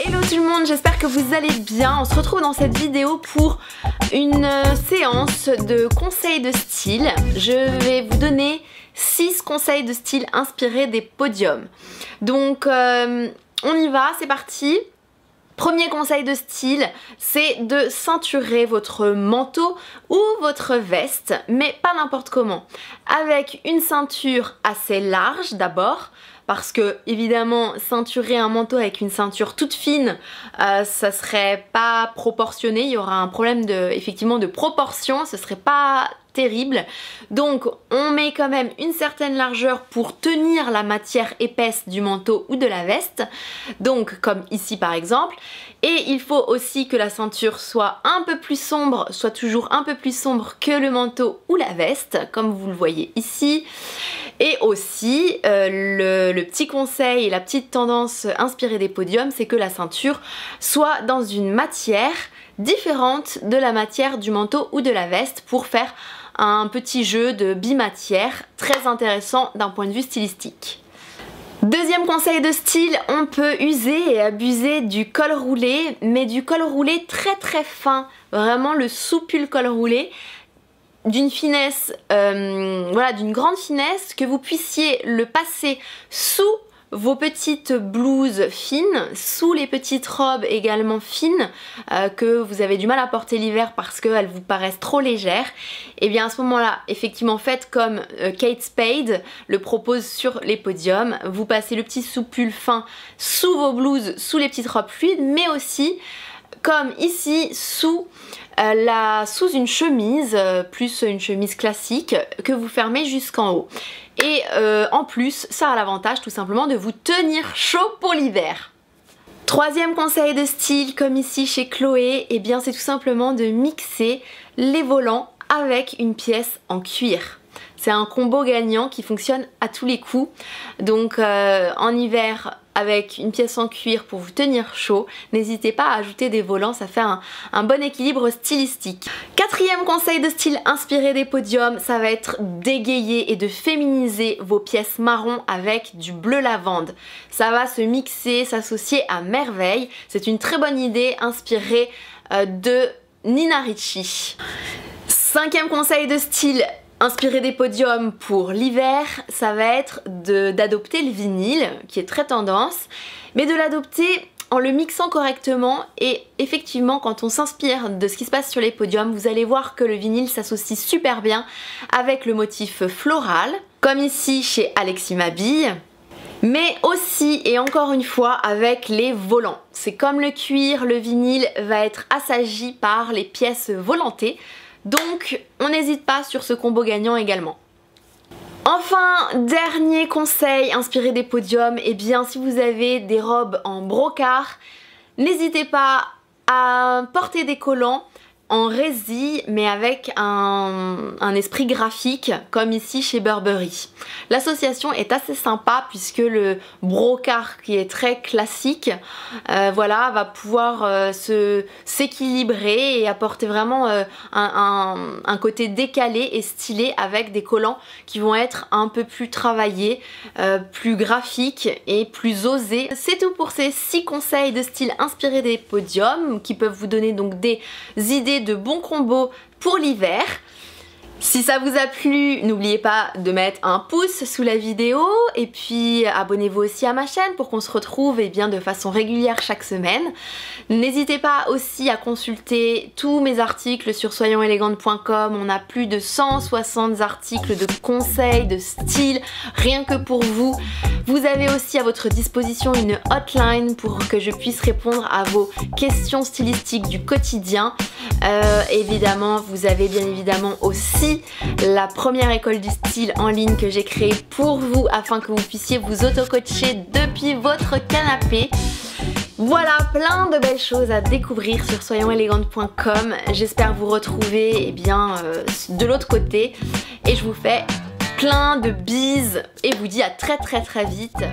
Hello tout le monde, j'espère que vous allez bien. On se retrouve dans cette vidéo pour une séance de conseils de style. Je vais vous donner 6 conseils de style inspirés des podiums. Donc on y va, c'est parti. Premier conseil de style, c'est de ceinturer votre manteau ou votre veste, mais pas n'importe comment. Avec une ceinture assez large d'abord, parce que évidemment ceinturer un manteau avec une ceinture toute fine, ça serait pas proportionné, il y aura un problème effectivement de proportion, ce serait pas terrible. Donc on met quand même une certaine largeur pour tenir la matière épaisse du manteau ou de la veste, donc comme ici par exemple. Et il faut aussi que la ceinture soit un peu plus sombre, soit toujours un peu plus sombre que le manteau ou la veste, comme vous le voyez ici. Et aussi le petit conseil et la petite tendance inspirée des podiums, c'est que la ceinture soit dans une matière différente de la matière du manteau ou de la veste pour faire un petit jeu de bimatière très intéressant d'un point de vue stylistique. Deuxième conseil de style, on peut user et abuser du col roulé, mais du col roulé très très fin, vraiment le soupule col roulé, d'une finesse, voilà, d'une grande finesse, que vous puissiez le passer sous vos petites blouses fines, sous les petites robes également fines que vous avez du mal à porter l'hiver parce qu'elles vous paraissent trop légères. Et bien à ce moment-là, effectivement, faites comme Kate Spade le propose sur les podiums. Vous passez le petit soupule fin sous vos blouses, sous les petites robes fluides, mais aussi comme ici sous une chemise, plus une chemise classique que vous fermez jusqu'en haut. Et en plus, ça a l'avantage tout simplement de vous tenir chaud pour l'hiver. Troisième conseil de style, comme ici chez Chloé, eh bien c'est tout simplement de mixer les volants avec une pièce en cuir. C'est un combo gagnant qui fonctionne à tous les coups. Donc en hiver, avec une pièce en cuir pour vous tenir chaud, n'hésitez pas à ajouter des volants, ça fait un bon équilibre stylistique. Quatrième conseil de style inspiré des podiums, ça va être d'égayer et de féminiser vos pièces marron avec du bleu lavande. Ça va se mixer, s'associer à merveille. C'est une très bonne idée inspirée de Nina Ricci. Cinquième conseil de style inspiré des podiums pour l'hiver, ça va être d'adopter le vinyle, qui est très tendance, mais de l'adopter en le mixant correctement. Et effectivement, quand on s'inspire de ce qui se passe sur les podiums, vous allez voir que le vinyle s'associe super bien avec le motif floral, comme ici chez Alexis Mabille, mais aussi et encore une fois avec les volants. C'est comme le cuir, le vinyle va être assagi par les pièces volantées. Donc on n'hésite pas sur ce combo gagnant également. Enfin, dernier conseil inspiré des podiums, et bien si vous avez des robes en brocart, n'hésitez pas à porter des collants en résille mais avec un esprit graphique comme ici chez Burberry. L'association est assez sympa puisque le brocart qui est très classique voilà, va pouvoir s'équilibrer et apporter vraiment un côté décalé et stylé avec des collants qui vont être un peu plus travaillés, plus graphiques et plus osés. C'est tout pour ces 6 conseils de style inspirés des podiums qui peuvent vous donner donc des idées de bons combos pour l'hiver. Si ça vous a plu, n'oubliez pas de mettre un pouce sous la vidéo et puis abonnez-vous aussi à ma chaîne pour qu'on se retrouve bien, de façon régulière chaque semaine. N'hésitez pas aussi à consulter tous mes articles sur soyonselegantes.com. On a plus de 160 articles de conseils, de style, rien que pour vous. Vous avez aussi à votre disposition une hotline pour que je puisse répondre à vos questions stylistiques du quotidien. Évidemment, vous avez bien évidemment aussi la première école du style en ligne que j'ai créée pour vous afin que vous puissiez vous auto-coacher depuis votre canapé. Voilà, plein de belles choses à découvrir sur soyonselegantes.com. J'espère vous retrouver de l'autre côté et je vous fais plein de bises et vous dis à très vite.